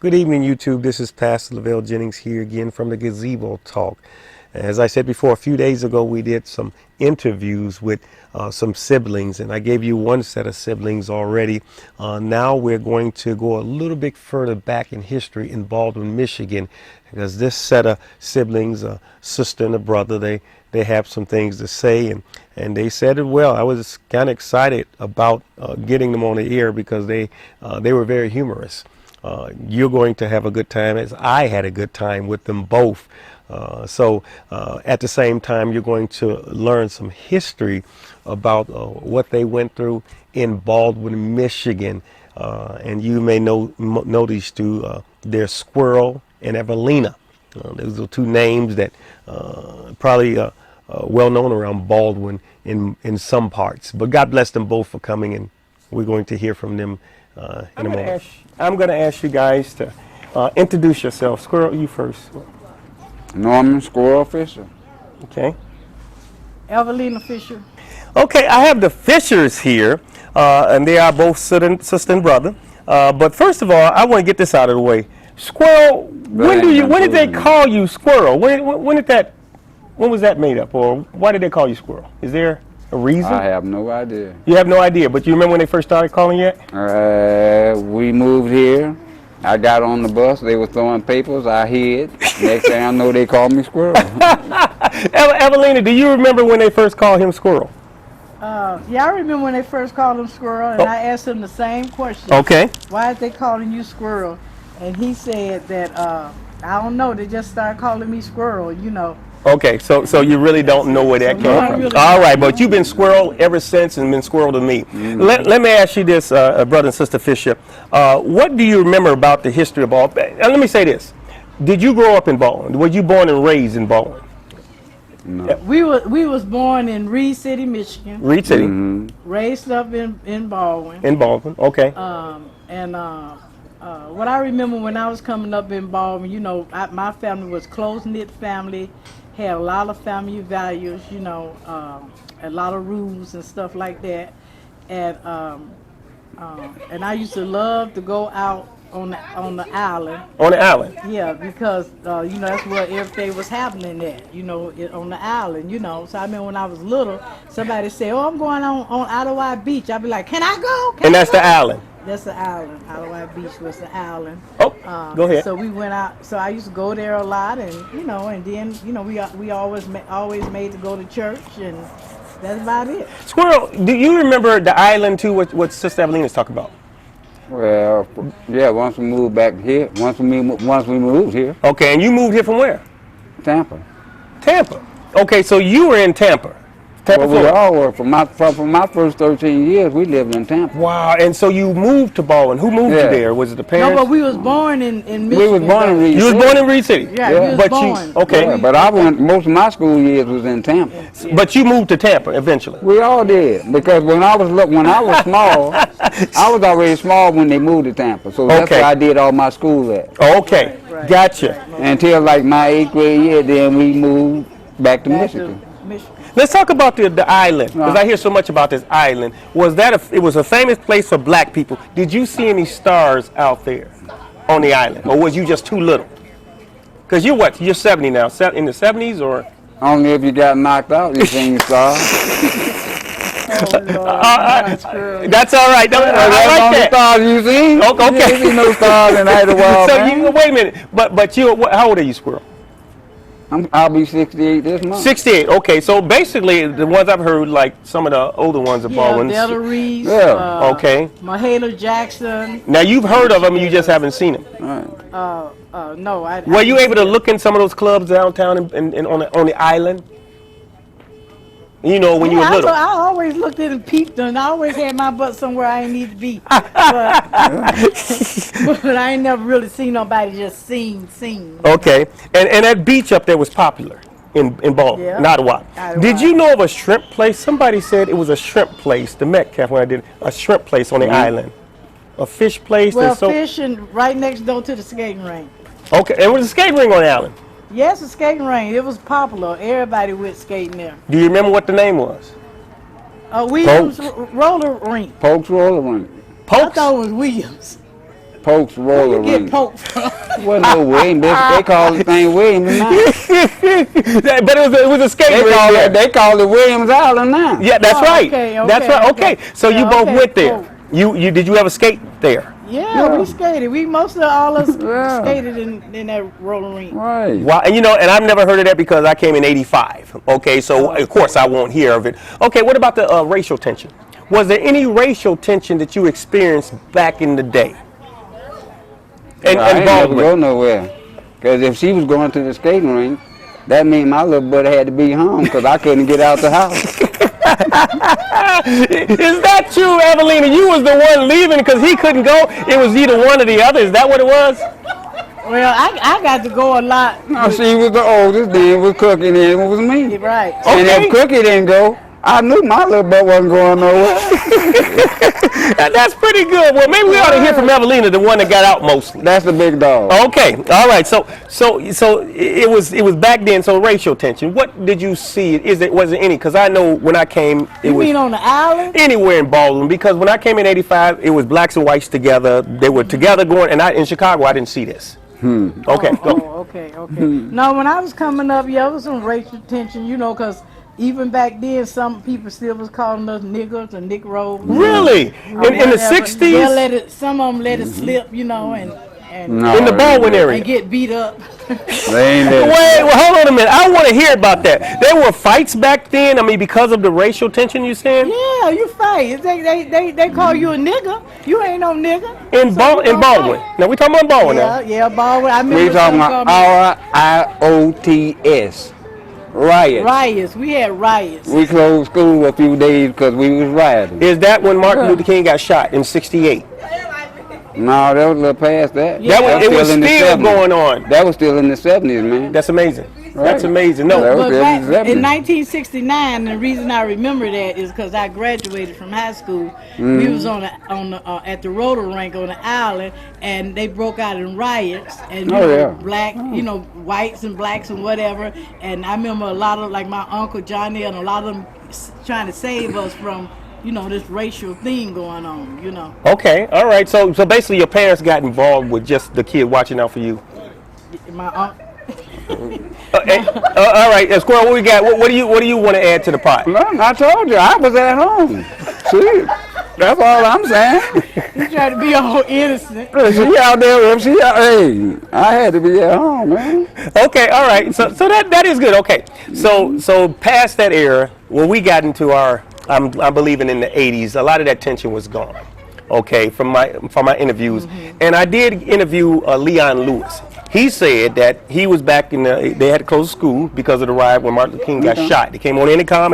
Good evening, YouTube. This is Pastor Lavelle Jennings here again from the Gazebo Talk. As I said before, a few days ago we did some interviews with some siblings, and I gave you one set of siblings already. Now we're going to go a little bit further back in history in Baldwin, Michigan, because this set of siblings, a sister and a brother, they have some things to say, and they said it well. I was kind of excited about getting them on the air because they were very humorous. You're going to have a good time, as I had a good time with them both. So at the same time, you're going to learn some history about what they went through in Baldwin, Michigan. And you may know these two. They're Squirrel and Everlena. Those are two names that probably well known around Baldwin in some parts. But God bless them both for coming, and we're going to hear from them in a moment. I'm going to ask you guys to introduce yourself. Squirrel, you first. Norman Squirrel Fisher. Okay. Everlena Fisher. Okay, I have the Fishers here, and they are both sister and brother. But first of all, I want to get this out of the way. Squirrel, when did they call you Squirrel? When was that made up, or why did they call you Squirrel? Is there a reason? I have no idea. You have no idea, but you remember when they first started calling you it? We moved here. I got on the bus. They were throwing papers. I hid. Next thing I know, they called me Squirrel. Evelina, do you remember when they first called him Squirrel? Yeah, I remember when they first called him Squirrel, and I asked him the same question. Okay. Why is they calling you Squirrel? And he said that, I don't know, they just started calling me Squirrel, you know. Okay, so you really don't know where that came from. Really All right, but you've been Squirrel ever since and been Squirrel to me. Mm-hmm. Let me ask you this, brother and sister Fisher. What do you remember about the history of Baldwin? Let me say this. Did you grow up in Baldwin? Were you born and raised in Baldwin? No. We was born in Reed City, Michigan. Reed City? Mm-hmm. Raised up in Baldwin. In Baldwin, okay. What I remember when I was coming up in Baldwin, you know, my family was close-knit family, had a lot of family values, you know, a lot of rules and stuff like that. And I used to love to go out on the island. On the island? Yeah, because, you know, that's where everything was happening at, you know, on the island, you know. So I remember when I was little, somebody said, oh, I'm going on Ottawa Beach. I'd be like, can I go? And that's the island? That's the island. Ottawa Beach was the island. Oh, go ahead. So we went out. So I used to go there a lot, and you know, and then you know, we always made to go to church, and that's about it. Squirrel, do you remember the island too? What Sister Evelina's talking about? Well, yeah. Once we moved back here, once we moved here, Okay, and you moved here from where? Tampa. Tampa. Okay, so you were in Tampa. Tampa, Well, we Florida. all were. From my first 13 years, we lived in Tampa. Wow, and so you moved to Baldwin. Who moved you Yeah. there? Was it the No, parents? but we was born in Michigan. We was born in Reed You was City. born in Reed City? Yeah, Yeah. we was But born. okay. Yeah, but I went. Most of my school years was in Tampa. But you moved to Tampa eventually. We all did, because when I was small, I was already small when they moved to Tampa. So that's Okay. where I did all my school at. Okay, Right. gotcha. Until like my 8th grade year, then we moved back to Back to Michigan. Michigan. Let's talk about the island, because I hear so much about this island. It was a famous place for black people. Did you see any stars out there on the island, or was you just too little? Because you're 70 now, in the 70s, or? Only if you got knocked out, you seen stars. Oh, Lord, Squirrel. That's all right. I That's like all the that. stars you seen. Okay. You ain't seen no stars in Idlewild, So man. wait a minute, but how old are you, Squirrel? I'll be 68 this month. 68. Okay, so basically the ones I've heard, like some of the older ones of Yeah, Baldwin. Delta Reese. Yeah. Okay. Mahala Jackson. Now you've heard of them, you just haven't seen them. Right. No, I. Were you able to look in some of those clubs downtown and on the island? You know, when you were little. I always looked in and peeped, and I always had my butt somewhere I ain't need to be. but I ain't never really seen nobody just sing. Okay, and that beach up there was popular in Baldwin, Yeah. in Ottawa. Ottawa. Did you know of a shrimp place? Somebody said it was a shrimp place, the Metcalf, when I did a shrimp place on the island. A fish place. Well, and so, fishing right next door to the skating rink. Okay, and there was a skating ring on the island. Yes, a skating rink. It was popular. Everybody went skating there. Do you remember what the name was? Williams Roller Rink. Polk's Roller Rink. I Pokes? thought it was Williams. Pokes roller You get rink. poked from. Wasn't no Williams. They call the thing Williams now. But it was a skate rink there. They call it Williams Island now. Yeah, that's Oh, right. okay, That's okay, right. okay. Okay. So you Yeah, both okay, went there. cool. You did you ever skate there? Yeah, we skated. We most of all us Yeah. skated in that roller rink. Right. Wow, and and I've never heard of that because I came in '85. Okay, so of course I won't hear of it. Okay, what about the racial tension? Was there any racial tension that you experienced back in the day? And I ain't never Baldwin? go nowhere. Because if she was going to the skating rink, that meant my little buddy had to be home because I couldn't get out the house. Is that true, Everlena? You was the one leaving because he couldn't go. It was either one or the other. Is that what it was? Well, I got to go a lot. No, she was the oldest, then was Cookie, then it was me. Right. And Okay. if Cookie didn't go, I knew my little butt wasn't going nowhere. That's pretty good. Well, maybe we ought to hear from Everlena, the one that got out mostly. That's the big dog. Okay, all right. So it was back then. So racial tension. What did you see? Was there any? Because I know when I came, it You was mean on the island? anywhere in Baldwin. Because when I came in '85, it was blacks and whites together. They were together going. And in Chicago, I didn't see this. Okay. Go. Okay. No, when I was coming up, yeah, there was some racial tension, because even back then, some people still was calling us niggers or nickros. Really? In the Whatever. '60s? They'll let it. Some of them let it slip, and No, In the Baldwin and area. get beat up. They ain't there. Wait, well, hold on a minute. I want to hear about that. There were fights back then. I mean, because of the racial tension, you saying? Yeah, you fight. They call you a nigger. You ain't no nigger. In Baldwin. Now we talking about Baldwin now. Yeah, Baldwin. I remember We talking some about called me RIOTS. Riots. riots. We had riots. We closed school a few days because we was rioting. Is that when Martin Luther King got shot in '68? No, that was a little past that. Yeah. It was in the still 70s. going on. That was still in the 70s, man. That's amazing. That's Right. amazing. That No, was But there back in the 70s. in 1969, the reason I remember that is because I graduated from high school. We was on the at the roller rink on the island, and they broke out in riots. And black, whites and blacks and whatever. And I remember a lot of like my uncle Johnny and a lot of them trying to save us from this racial thing going on. okay, all right. So basically, your parents got involved with just the kid watching out for you. My uncle. All right, Squirrel, what we got? What do you want to add to the pot? No, I told you, I was at home. See, that's all I'm saying. He tried to be all innocent. She out there, hey, I had to be at home, man. Okay, all right. So that is good. Okay, so past that era, when we got into I'm believing in the '80s, a lot of that tension was gone. Okay, from my interviews, and I did interview Leon Lewis. He said that he was back they had to close school because of the riot when Martin Luther King got shot. They came on intercom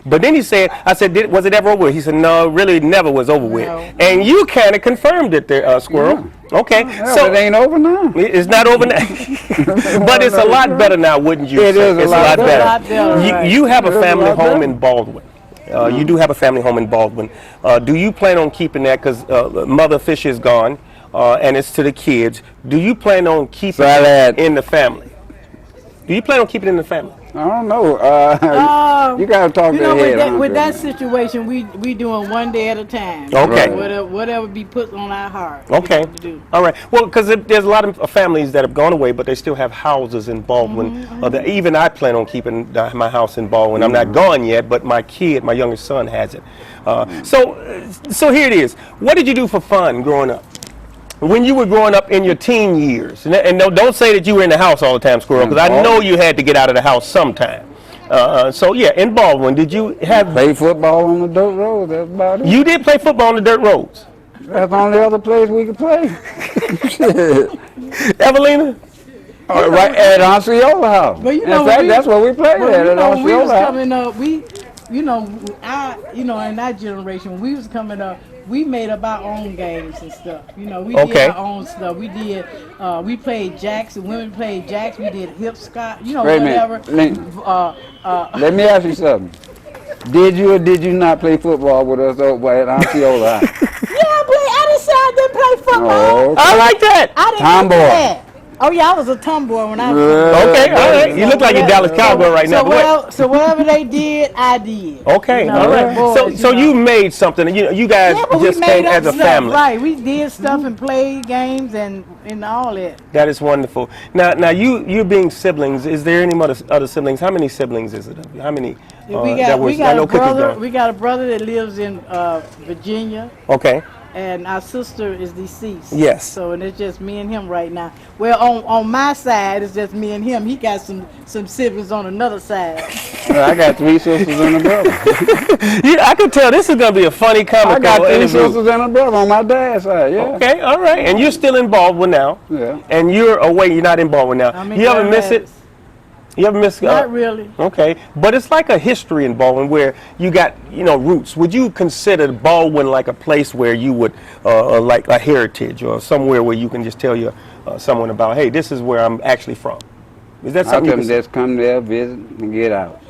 but then he said, I said, was it ever over with? He said, no, really it never was over with. And you kind of confirmed it there, Squirrel. Okay, Yeah, so but it ain't over now. it's not over now, but it's a lot better now, wouldn't you? It say? is a It's lot a lot better. better. A lot better, You have It a is a family lot home better. in Baldwin. You do have a family home in Baldwin. Do you plan on keeping that? Because Mother Fisher is gone, and it's to the kids. Do you plan on keeping it in the family? Do you plan on keeping it in the family? I don't know. You gotta talk to the with head. that, with that situation, we doing one day at a time. Okay. Whatever be put on our heart. Okay. To do. All right. Well, because there's a lot of families that have gone away, but they still have houses in Baldwin. Even I plan on keeping my house in Baldwin. I'm not gone yet, but my youngest son, has it. So here it is. What did you do for fun growing up? When you were growing up in your teen years, and don't say that you were in the house all the time, Squirrel, because I know you had to get out of the house sometime. So yeah, in Baldwin, did you Play football on the dirt road, that's about it. You did play football on the dirt roads. That's the only other place we could play. Shit. Everlena? Right at Osceola House. But In fact, that's what we played at when we was Osceola House. coming up, in our generation, when we was coming up, we made up our own games and stuff. We did our own stuff. We did. We played jacks, and women played jacks. We did hip scotch. Wait a Whatever. minute. Let me ask you something. Did you or did you not play football with us over at Osceola House? Yeah, I didn't say I didn't play football. Oh, okay. I like that. I didn't Tomboy. do that. Oh yeah, I was a tomboy when I was young. Okay, all right. You look like a Dallas Cowboy right now. So but what- well, so whatever they did, I did. Okay, You know, all like right. boys, So know. you made something. You guys Yeah, but we just made came up as a stuff, family. right? We did stuff and played games and all that. That is wonderful. Now you being siblings, is there any other siblings? How many siblings is it? How many? We that got was, we got I know a Cookie's brother. gone. We got a brother that lives in Virginia, Okay. and our sister is deceased. Yes. So and it's just me and him right now. Well, on my side it's just me and him. He got some siblings on another side. I got 3 sisters and a brother. Yeah, I could tell this is gonna be a funny comical I got 3 interview. sisters and a brother on my dad's side. Yeah. Okay, all right. And you're still in Baldwin now. Yeah. And you're away. You're not in Baldwin now. I'm in You ever Grand miss it? Rapids. You ever miss? Not really. Okay, but it's like a history in Baldwin where you got roots. Would you consider Baldwin like a place where you would like a heritage or somewhere where you can just tell someone about, hey, this is where I'm actually from? Is that I something you couldn't can just come there, visit, and get out.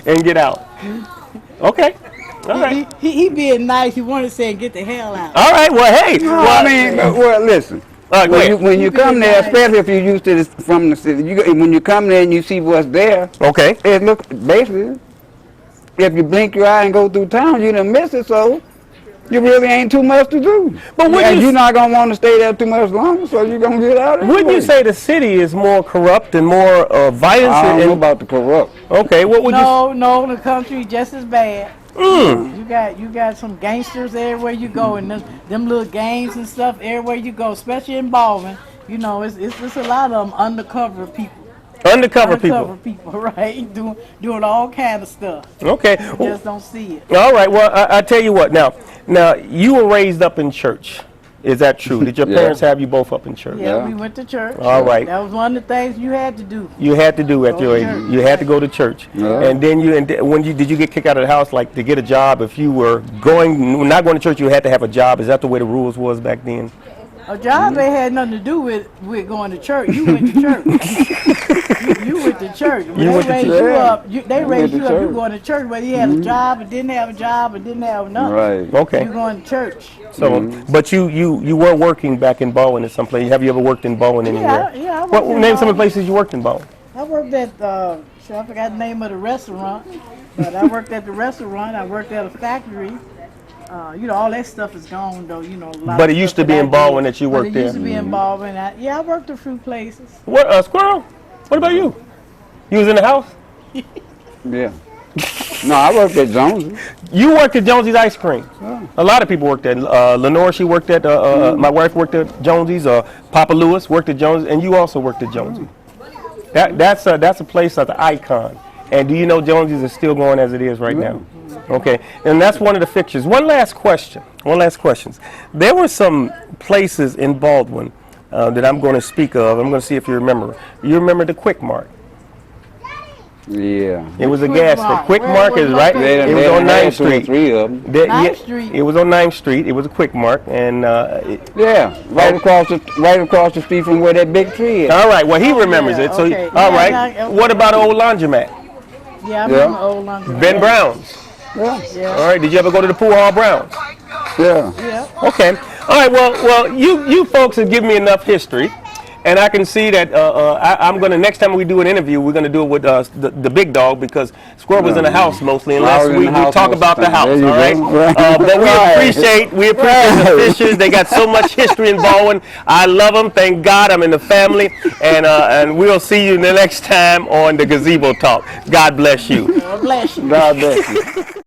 and get out? Okay, all right, He being nice. He wanted to say get the hell out. all right. Well, hey, No, well, I mean, well, listen. all right, go ahead. When you You come being there, nice. especially if you're used to this from the city, when you come there and you see what's there, Okay, it look basically. If you blink your eye and go through town, you done miss it. So you really ain't too much to do. But would and you you're not gonna want to stay there too much longer, so you're gonna get out. wouldn't you anyway. say the city is more corrupt and more violence? I don't know and, about the corrupt. okay, what would you? No, the country just as bad. You got some gangsters everywhere you go, and them little gangs and stuff everywhere you go, especially in Baldwin. You know, it's a lot of them undercover people. Undercover people. people, right? Doing all kind of stuff. Okay. You just don't see it. All right. Well, I tell you what. Now, you were raised up in church. Is that true? Did your Yeah. parents have you both up in church? Yeah, Yeah. we went to church. All right. That was one of the things you had to do. You had to do at Go your to age. church. You had to go to church. Yeah. And then did you get kicked out of the house like to get a job? If you were not going to church, you had to have a job. Is that the way the rules was back then? A job ain't had nothing to do with going to church. You went to church. you went to church. When You they went to raised church. you up. They went raised to you up. You church. going to church whether you had a job or didn't have a job or didn't have nothing. Right. Okay. You going to church. So, but you were working back in Baldwin at some place. Have you ever worked in Baldwin anywhere? Yeah, I worked What in name some of the Baldwin. places you worked in Baldwin? I worked at I forgot the name of the restaurant, but I worked at the restaurant. I worked at a factory. All that stuff is gone though. A lot But of it used stuff to be I in did. Baldwin that you worked But it there. used to be in Baldwin. I worked a few places. What Squirrel? What about you? You was in the house? Yeah. No, I worked at Jones's. You worked at Jonesy's Ice Cream. A lot of people worked at Lenore. She worked at my wife worked at Jonesy's. Papa Lewis worked at Jonesy's, and you also worked at Jonesy's. That's a place that's an icon. And do you know Jonesy's is still going as it is right now? Okay, and that's one of the fixtures. One last question. There were some places in Baldwin that I'm going to speak of. I'm going to see if you remember. You remember the Quick Mart? Yeah. It was a Quick gas Mart. station. Quick Where Mart was is it right. located? It was on 9th Two or Street. 3 of them. Ninth Street. It was on 9th Street. It was a Quick Mart, and Yeah, right across the street from where that big tree is. all right. Well, he remembers yeah, it. So, okay. all Yeah, right. yeah, okay. What about old laundromat? Yeah, I remember old laundry. Ben Brown's. Yeah. Yeah. All right. Did you ever go to the Pool Hall Browns? Yeah. Yeah. Okay. All right. Well, you folks have given me enough history, and I can see that I'm gonna next time we do an interview, we're gonna do it with the big dog because Squirrel was in the house mostly, I unless was in we the house talk most about of the the time. house. There All you right. go. But we Right. appreciate the Fishers. They got so much history in Baldwin. I love them. Thank God I'm in the family, and we'll see you the next time on the Gazebo Talk. God bless you. God bless you. God bless you.